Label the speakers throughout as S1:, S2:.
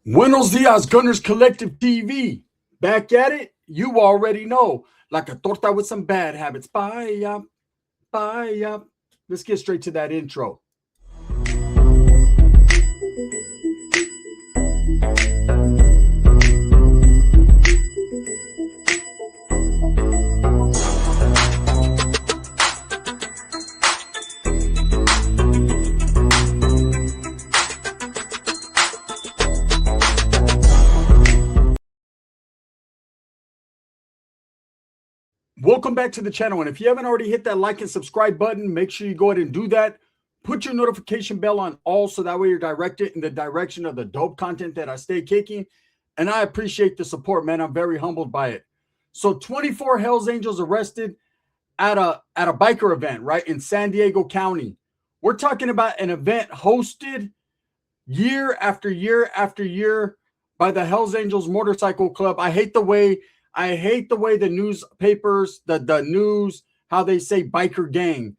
S1: Buenos dias, Gunners Collective TV. Back at it, you already know. Like a torta with some bad habits. Bye, bye. Let's get straight to that intro. Welcome back to the channel. And if you haven't already hit that like and subscribe button, make sure you go ahead and do that. Put your notification bell on all so that way you're directed in the direction of the dope content that I stay kicking. And I appreciate the support, man. I'm very humbled by it. So 24 Hells Angels arrested at a biker event, right, in San Diego County. We're talking about an event hosted year after year after year by the Hells Angels Motorcycle Club. I hate the way the newspapers, the news, how they say biker gang.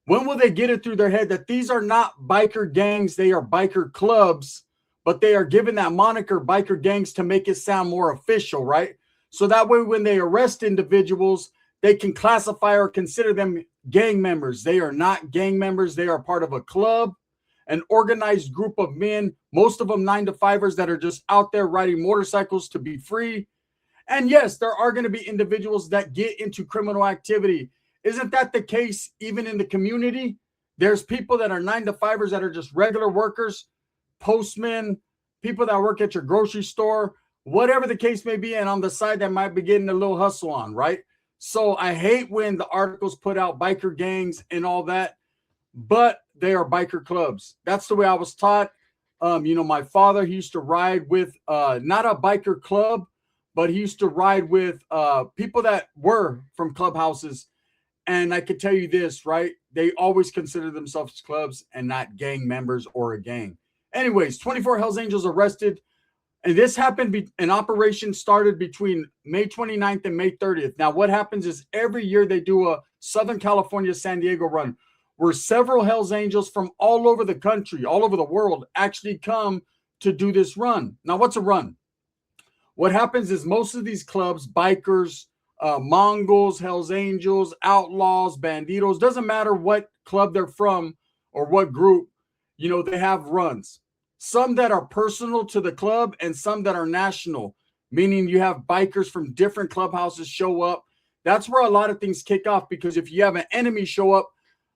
S1: When will they get it through their head that these are not biker gangs, they are biker clubs, but they are given that moniker biker gangs to make it sound more official, right? So that way when they arrest individuals, they can classify or consider them gang members. They are not gang members. They are part of a club, an organized group of men, most of them 9-to-5ers that are just out there riding motorcycles to be free. And yes, there are going to be individuals that get into criminal activity. Isn't that the case even in the community? There's people that are 9-to-5ers that are just regular workers, postmen, people that work at your grocery store, whatever the case may be, and on the side that might be getting a little hustle on, right? So I hate when the articles put out biker gangs and all that, but they are biker clubs. That's the way I was taught. My father, he used to ride with not a biker club, but he used to ride with people that were from clubhouses. And I could tell you this, right? They always consider themselves clubs and not gang members or a gang. Anyways, 24 Hells Angels arrested. And this happened, an operation started between May 29th and May 30th. Now, what happens is every year they do a Southern California, San Diego run where several Hells Angels from all over the country, all over the world, actually come to do this run. Now, what's a run? What happens is most of these clubs, bikers, Mongols, Hells Angels, outlaws, banditos, doesn't matter what club they're from or what group, they have runs. Some that are personal to the club and some that are national, meaning you have bikers from different clubhouses show up. That's where a lot of things kick off, because if you have an enemy show up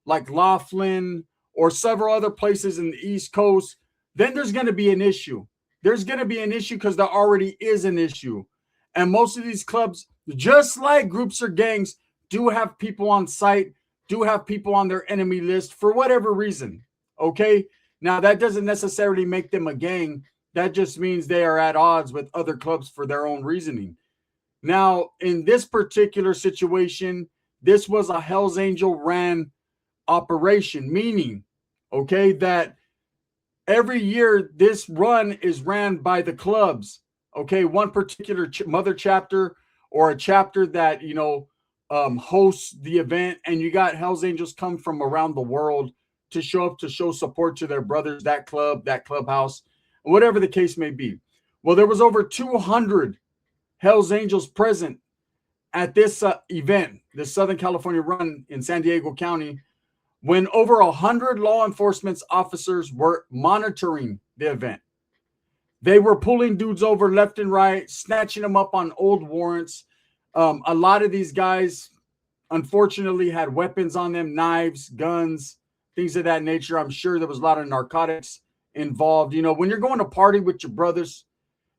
S1: like Laughlin or several other places in the East Coast, then there's going to be an issue. There's going to be an issue because there already is an issue. And most of these clubs, just like groups or gangs, do have people on site, do have people on their enemy list for whatever reason. Okay? Now, that doesn't necessarily make them a gang. That just means they are at odds with other clubs for their own reasoning. Now, in this particular situation, this was a Hells Angel ran operation, meaning, okay, that every year this run is ran by the clubs, okay, one particular mother chapter or a chapter that, hosts the event, and you got Hells Angels come from around the world to show up, to show support to their brothers, that club, that clubhouse, whatever the case may be. Well, there was over 200 Hells Angels present at this event, the Southern California run in San Diego County, when over 100 law enforcement officers were monitoring the event. They were pulling dudes over left and right, snatching them up on old warrants. A lot of these guys, unfortunately, had weapons on them, knives, guns, things of that nature. I'm sure there was a lot of narcotics involved. When you're going to party with your brothers,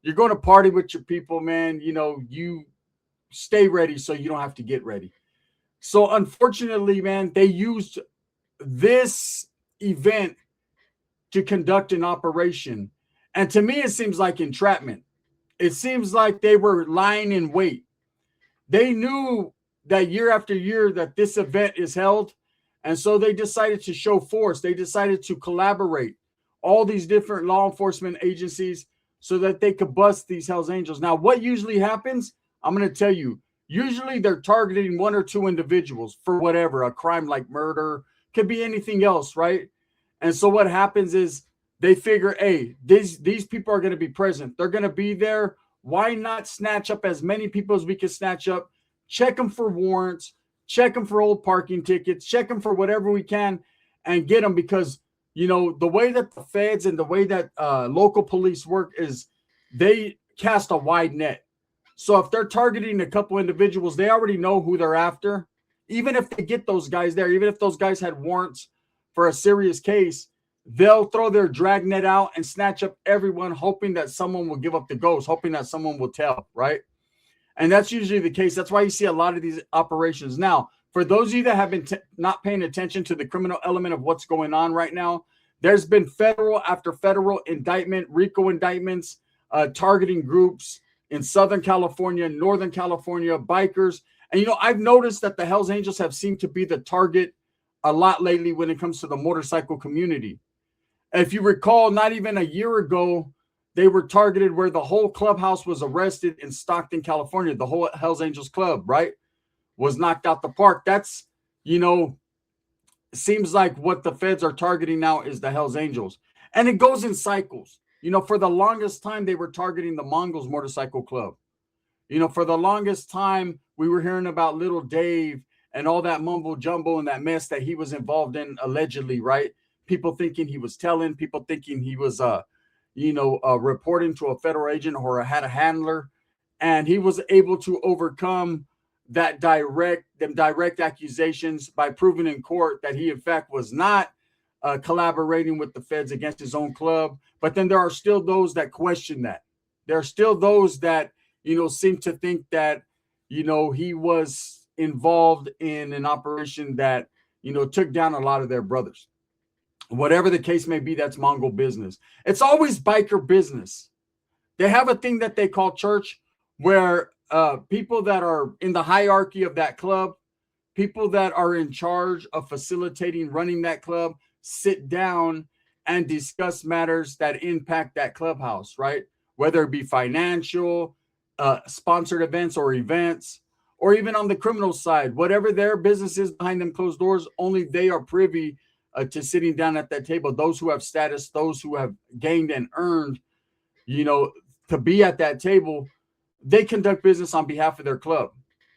S1: you're going to party with your people, man, you stay ready so you don't have to get ready. So unfortunately, man, they used this event to conduct an operation. And to me, it seems like entrapment. It seems like they were lying in wait. They knew that year after year that this event is held. And so they decided to show force. They decided to collaborate all these different law enforcement agencies so that they could bust these Hells Angels. Now, what usually happens, I'm going to tell you, usually they're targeting one or two individuals for whatever, a crime like murder, could be anything else, right? And so what happens is They figure, hey, these people are going to be present. They're going to be there. Why not snatch up as many people as we can snatch up? Check them for warrants, check them for old parking tickets, check them for whatever we can, and get them, because the way that the feds and the way that local police work is they cast a wide net. So if they're targeting a couple individuals, they already know who they're after. Even if they get those guys there, even if those guys had warrants for a serious case, they'll throw their dragnet out and snatch up everyone, hoping that someone will give up the ghost, hoping that someone will tell, right? And that's usually the case. That's why you see a lot of these operations. Now, for those of you that have been not paying attention to the criminal element of what's going on right now, there's been federal after federal indictment, RICO indictments, targeting groups in Southern California, Northern California, bikers. And, I've noticed that the Hells Angels have seemed to be the target a lot lately when it comes to the motorcycle community. If you recall, not even a year ago, they were targeted where the whole clubhouse was arrested in Stockton, California. The whole Hells Angels club, right, was knocked out the park. That's, seems like what the feds are targeting now is the Hells Angels. And it goes in cycles. For the longest time, they were targeting the Mongols Motorcycle Club. For the longest time, we were hearing about Little Dave and all that mumbo jumbo and that mess that he was involved in, allegedly, right? People thinking he was telling, people thinking he was, reporting to a federal agent or had a handler. And he was able to overcome that direct accusations by proving in court that he, in fact, was not collaborating with the feds against his own club. But then there are still those that question that. There are still those that, seem to think that, he was involved in an operation that, took down a lot of their brothers. Whatever the case may be, that's Mongol business. It's always biker business. They have a thing that they call church, where people that are in the hierarchy of that club, people that are in charge of facilitating, running that club, sit down and discuss matters that impact that clubhouse, right? Whether it be financial, sponsored events, or even on the criminal side, whatever their business is behind them closed doors, only they are privy to sitting down at that table. Those who have status, those who have gained and earned, to be at that table, they conduct business on behalf of their club,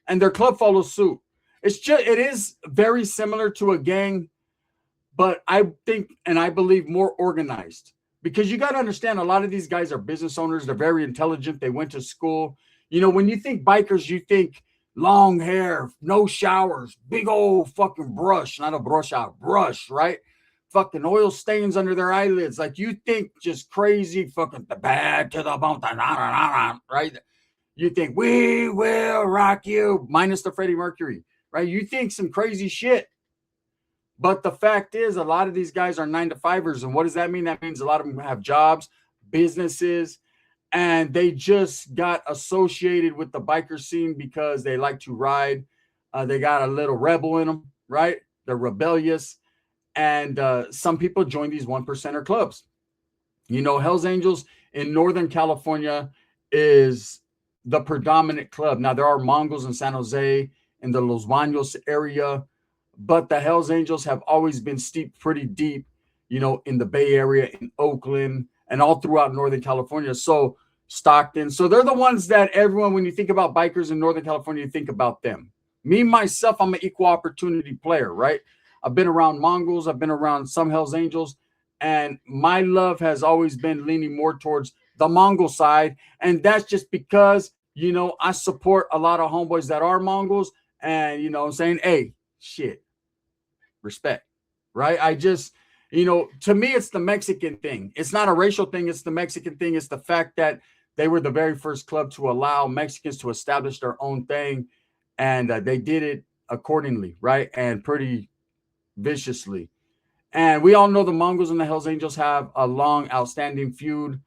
S1: and their club follows suit. It is very similar to a gang, but I think and I believe more organized, because you got to understand, a lot of these guys are business owners. They're very intelligent. They went to school. When you think bikers, you think long hair, no showers, big old fucking brush, not a brush out, brush, right? Fucking oil stains under their eyelids. Like, you think just crazy fucking the bad to the mountain, right? You think we will rock you, minus the Freddie Mercury, right? You think some crazy shit. But the fact is, a lot of these guys are 9-to-5ers. And what does that mean? That means a lot of them have jobs, businesses, and they just got associated with the biker scene because they like to ride. They got a little rebel in them, right? They're rebellious. And some people join these 1%er clubs. Hells Angels in Northern California is the predominant club. Now, there are Mongols in San Jose, in the Los Baños area, but the Hells Angels have always been steeped pretty deep, in the Bay Area, in Oakland, and all throughout Northern California. So Stockton. So they're the ones that everyone, when you think about bikers in Northern California, you think about them. Me, myself, I'm an equal opportunity player, right? I've been around Mongols. I've been around some Hells Angels. And my love has always been leaning more towards the Mongol side. And that's just because, I support a lot of homeboys that are Mongols. And, I'm saying, hey, shit, respect, right? I just, to me, it's the Mexican thing. It's not a racial thing. It's the Mexican thing. It's the fact that they were the very first club to allow Mexicans to establish their own thing. And they did it accordingly, right? And pretty viciously. And we all know the Mongols and the Hells Angels have a long, outstanding feud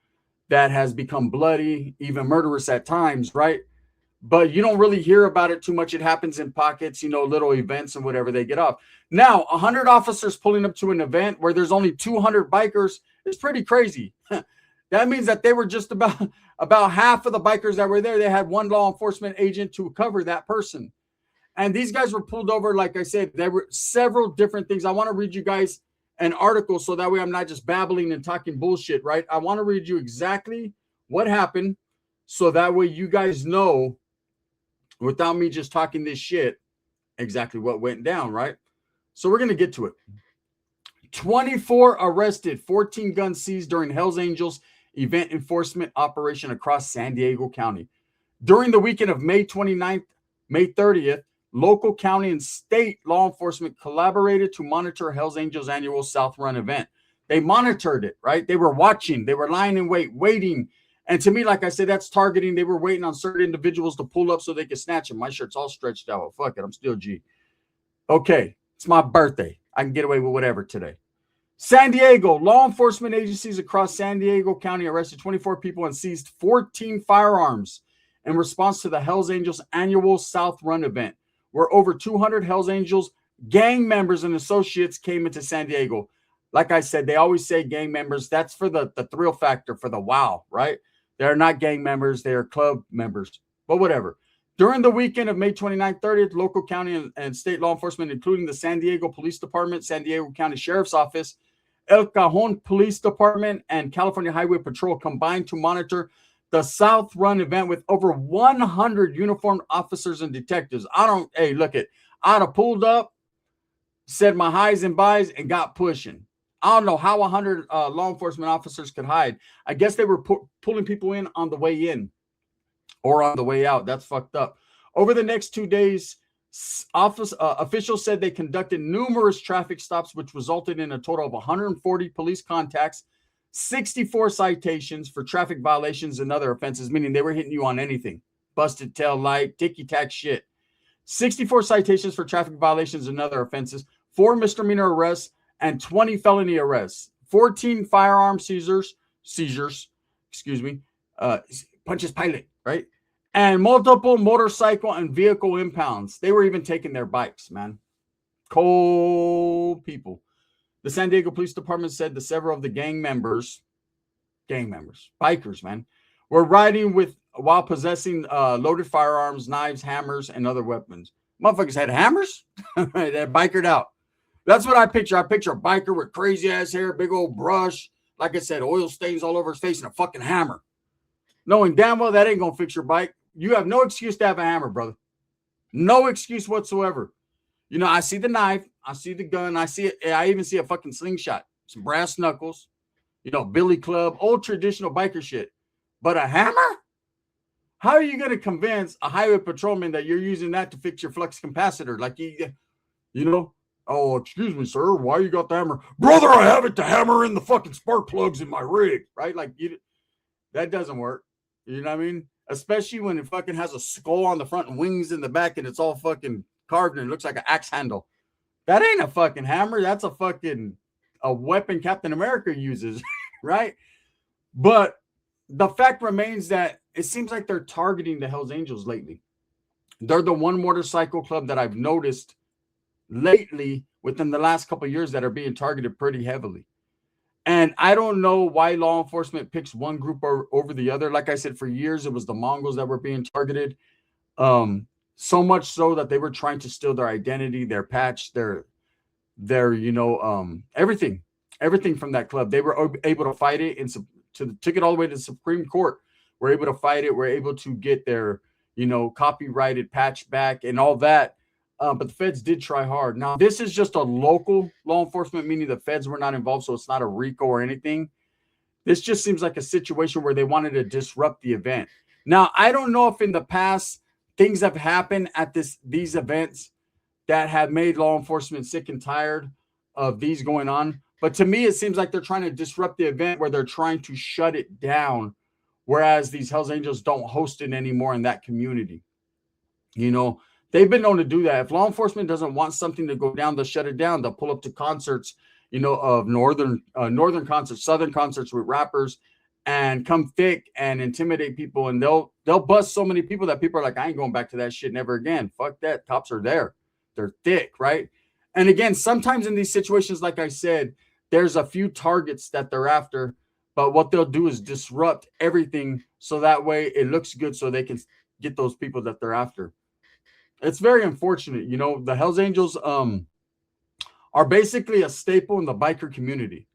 S1: that has become bloody, even murderous at times, right? But you don't really hear about it too much. It happens in pockets, little events and whatever they get off. Now, 100 officers pulling up to an event where there's only 200 bikers is pretty crazy. That means that they were just about half of the bikers that were there. They had one law enforcement agent to cover that person. And these guys were pulled over. Like I said, there were several different things. I want to read you guys an article so that way I'm not just babbling and talking bullshit, right? I want to read you exactly what happened so that way you guys know without me just talking this shit exactly what went down, right? So we're going to get to it. 24 arrested, 14 guns seized during Hells Angels event enforcement operation across San Diego County. During the weekend of May 29th, May 30th, local, county, and state law enforcement collaborated to monitor Hells Angels annual South Run event. They monitored it, right? They were watching. They were lying in wait, waiting. And to me, like I said, that's targeting. They were waiting on certain individuals to pull up so they could snatch them. My shirt's all stretched out. Well, fuck it. I'm still G. Okay, it's my birthday. I can get away with whatever today. San Diego, law enforcement agencies across San Diego County arrested 24 people and seized 14 firearms in response to the Hells Angels annual South Run event, where over 200 Hells Angels gang members and associates came into San Diego. Like I said, they always say gang members. That's for the thrill factor, for the wow, right? They're not gang members. They are club members, but whatever. During the weekend of May 29th, 30th, local, county, and state law enforcement, including the San Diego Police Department, San Diego County Sheriff's Office, El Cajon Police Department, and California Highway Patrol combined to monitor the South Run event with over 100 uniformed officers and detectives. I'd have pulled up, said my highs and buys, and got pushing. I don't know how 100 law enforcement officers could hide. I guess they were pulling people in on the way in or on the way out. That's fucked up. Over the next 2 days, officials said they conducted numerous traffic stops, which resulted in a total of 140 police contacts, 64 citations for traffic violations and other offenses, meaning they were hitting you on anything. Busted tail light, ticky-tack shit. 64 citations for traffic violations and other offenses, 4 misdemeanor arrests, and 20 felony arrests. 14 firearm seizures, Punches Pilot, right? And multiple motorcycle and vehicle impounds. They were even taking their bikes, man. Cold people. The San Diego Police Department said that several of the gang members, bikers, man, were riding while possessing loaded firearms, knives, hammers, and other weapons. Motherfuckers had hammers? They're bikered out. That's what I picture. I picture a biker with crazy ass hair, big old brush. Like I said, oil stains all over his face and a fucking hammer. Knowing damn well that ain't going to fix your bike. You have no excuse to have a hammer, brother. No excuse whatsoever. You know, I see the knife. I see the gun. I even see a fucking slingshot. Some brass knuckles. You know, billy club. Old traditional biker shit. But a hammer? How are you going to convince a highway patrolman that you're using that to fix your flux capacitor? Like, you know, oh, excuse me, sir. Why you got the hammer? Brother, I have it to hammer in the fucking spark plugs in my rig. Right? Like, that doesn't work. You know what I mean? Especially when it fucking has a skull on the front and wings in the back and it's all fucking carved and it looks like an axe handle. That ain't a fucking hammer. That's a weapon Captain America uses, right? But the fact remains that it seems like they're targeting the Hells Angels lately. They're the one motorcycle club that I've noticed lately within the last couple of years that are being targeted pretty heavily. And I don't know why law enforcement picks one group over the other. Like I said, for years, it was the Mongols that were being targeted. So much so that they were trying to steal their identity, their patch, their everything from that club. They were able to fight it and took it all the way to the Supreme Court. Were able to fight it. Were able to get their, copyrighted patch back and all that. But the feds did try hard. Now, this is just a local law enforcement, meaning the feds were not involved, so it's not a RICO or anything. This just seems like a situation where they wanted to disrupt the event. Now, I don't know if in the past things have happened at these events that have made law enforcement sick and tired of these going on. But to me, it seems like they're trying to disrupt the event where they're trying to shut it down, whereas these Hells Angels don't host it anymore in that community. They've been known to do that. If law enforcement doesn't want something to go down, they'll shut it down. They'll pull up to concerts, of northern concerts, southern concerts with rappers, and come thick and intimidate people. And they'll bust so many people that people are like, I ain't going back to that shit never again. Fuck that. Cops are there. They're thick, right? And again, sometimes in these situations, like I said, there's a few targets that they're after, but what they'll do is disrupt everything so that way it looks good so they can get those people that they're after. It's very unfortunate. The Hells Angels are basically a staple in the biker community.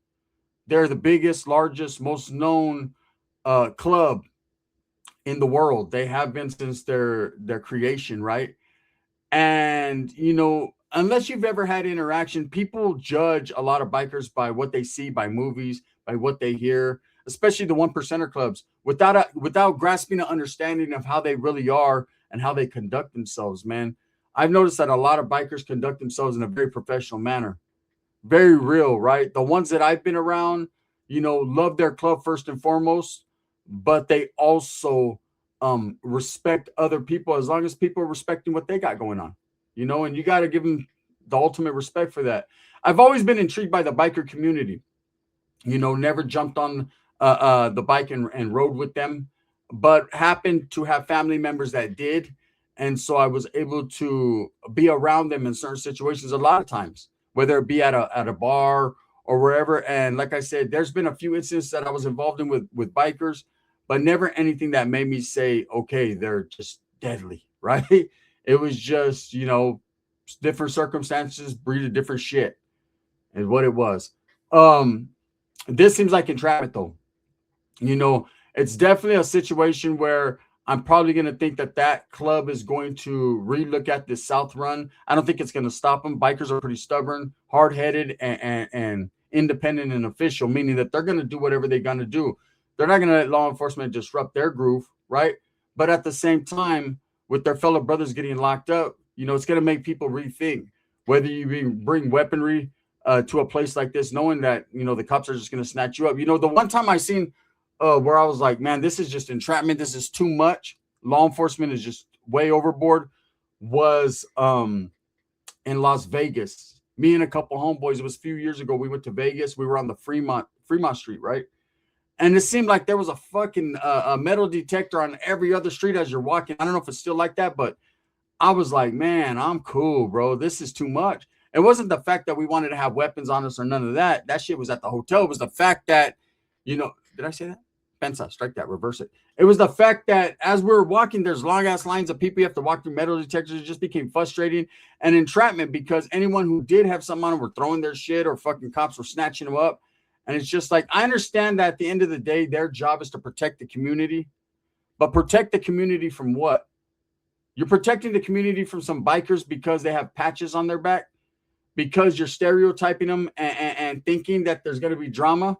S1: They're the biggest, largest, most known club in the world. They have been since their creation, right? And unless you've ever had interaction, people judge a lot of bikers by what they see, by movies, by what they hear, especially the one percenter clubs, without grasping an understanding of how they really are and how they conduct themselves. Man, I've noticed that a lot of bikers conduct themselves in a very professional manner, very real, right? The ones that I've been around, love their club first and foremost, but they also respect other people as long as people are respecting what they got going on, and you got to give them the ultimate respect for that. I've always been intrigued by the biker community, never jumped on the bike and rode with them, but happened to have family members that did. And so I was able to be around them in certain situations a lot of times, whether it be at a bar or wherever. And like I said, there's been a few incidents that I was involved in with bikers, but never anything that made me say, okay, they're just deadly, right? It was just, different circumstances breeded different shit is what it was. This seems like entrapment though. It's definitely a situation where I'm probably going to think that club is going to relook at this South Run. I don't think it's going to stop them. Bikers are pretty stubborn, hard-headed, and independent and official, meaning that they're going to do whatever they're going to do. They're not going to let law enforcement disrupt their groove, right? But at the same time, with their fellow brothers getting locked up, it's going to make people rethink whether you bring weaponry to a place like this, knowing that, the cops are just going to snatch you up. The one time I seen where I was like, man, this is just entrapment. This is too much. Law enforcement is just way overboard. Was in Las Vegas. Me and a couple homeboys. It was a few years ago. We went to Vegas. We were on the Fremont Street, right? And it seemed like there was a fucking a metal detector on every other street as you're walking. I don't know if it's still like that, but I was like, man, I'm cool, bro. This is too much. It wasn't the fact that we wanted to have weapons on us or none of that. That shit was at the hotel. It was the fact that, did I say that? Pensa, strike that, reverse it. It was the fact that as we were walking, there's long ass lines of people you have to walk through metal detectors. It just became frustrating and entrapment because anyone who did have something on them were throwing their shit or fucking cops were snatching them up. And it's just like, I understand that at the end of the day, their job is to protect the community, but protect the community from what? You're protecting the community from some bikers because they have patches on their back, because you're stereotyping them and thinking that there's going to be drama.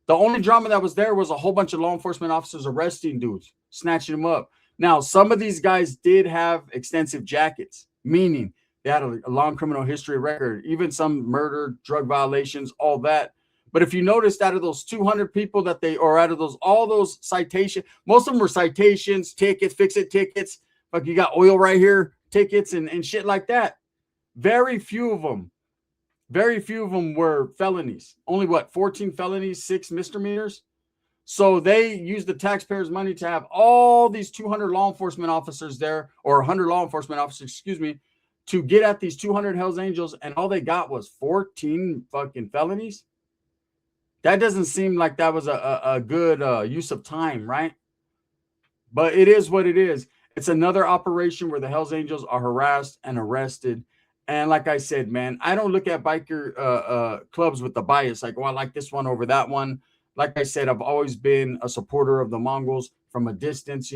S1: The only drama that was there was a whole bunch of law enforcement officers arresting dudes, snatching them up. Now, some of these guys did have extensive jackets, meaning they had a long criminal history record, even some murder, drug violations, all that. But if you noticed, out of those 200 people out of all those citations, most of them were citations, tickets, fix-it tickets. Like you got oil right here, tickets and shit like that. Very few of them were felonies. Only 14 felonies, 6 misdemeanors. So they used the taxpayers' money to have all these 200 law enforcement officers there, or 100 law enforcement officers, to get at these 200 Hells Angels, and all they got was 14 fucking felonies. That doesn't seem like that was a good use of time, right? But it is what it is. It's another operation where the Hells Angels are harassed and arrested. And like I said, man, I don't look at biker clubs with the bias, like, oh, I like this one over that one. Like I said, I've always been a supporter of the Mongols from a distance,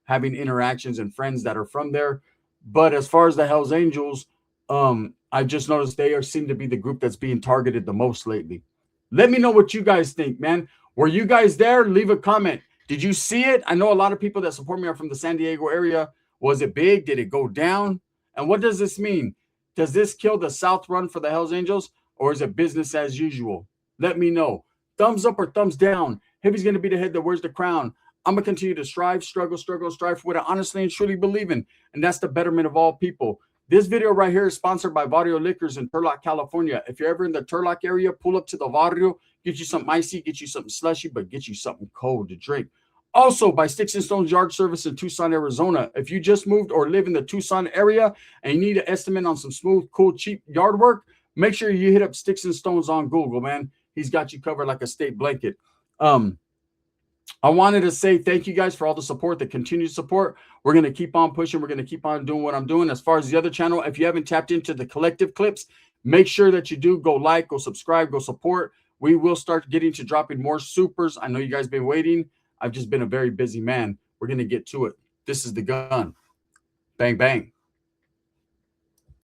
S1: having interactions and friends that are from there. But as far as the Hells Angels, I just noticed they seem to be the group that's being targeted the most lately. Let me know what you guys think, man. Were you guys there? Leave a comment. Did you see it? I know a lot of people that support me are from the San Diego area. Was it big? Did it go down? And what does this mean? Does this kill the South Run for the Hells Angels, or is it business as usual? Let me know. Thumbs up or thumbs down. Heavy's going to be the head that wears the crown. I'm going to continue to strive, struggle, strive for what I honestly and truly believe in, and that's the betterment of all people. This video right here is sponsored by Barrio Liquors in Turlock, California. If you're ever in the Turlock area, pull up to the Barrio, get you something icy, get you something slushy, but get you something cold to drink. Also, by Sticks and Stones Yard Service in Tucson, Arizona. If you just moved or live in the Tucson area and you need an estimate on some smooth, cool, cheap yard work, make sure you hit up Sticks and Stones on Google, man. He's got you covered like a state blanket. I wanted to say thank you guys for all the support, the continued support. We're going to keep on pushing. We're going to keep on doing what I'm doing. As far as the other channel, if you haven't tapped into the collective clips, Make sure that you do go like, go subscribe, go support. We will start getting to dropping more supers. I know you guys been waiting. I've just been a very busy man. We're going to get to it. This is the gun. Bang, bang.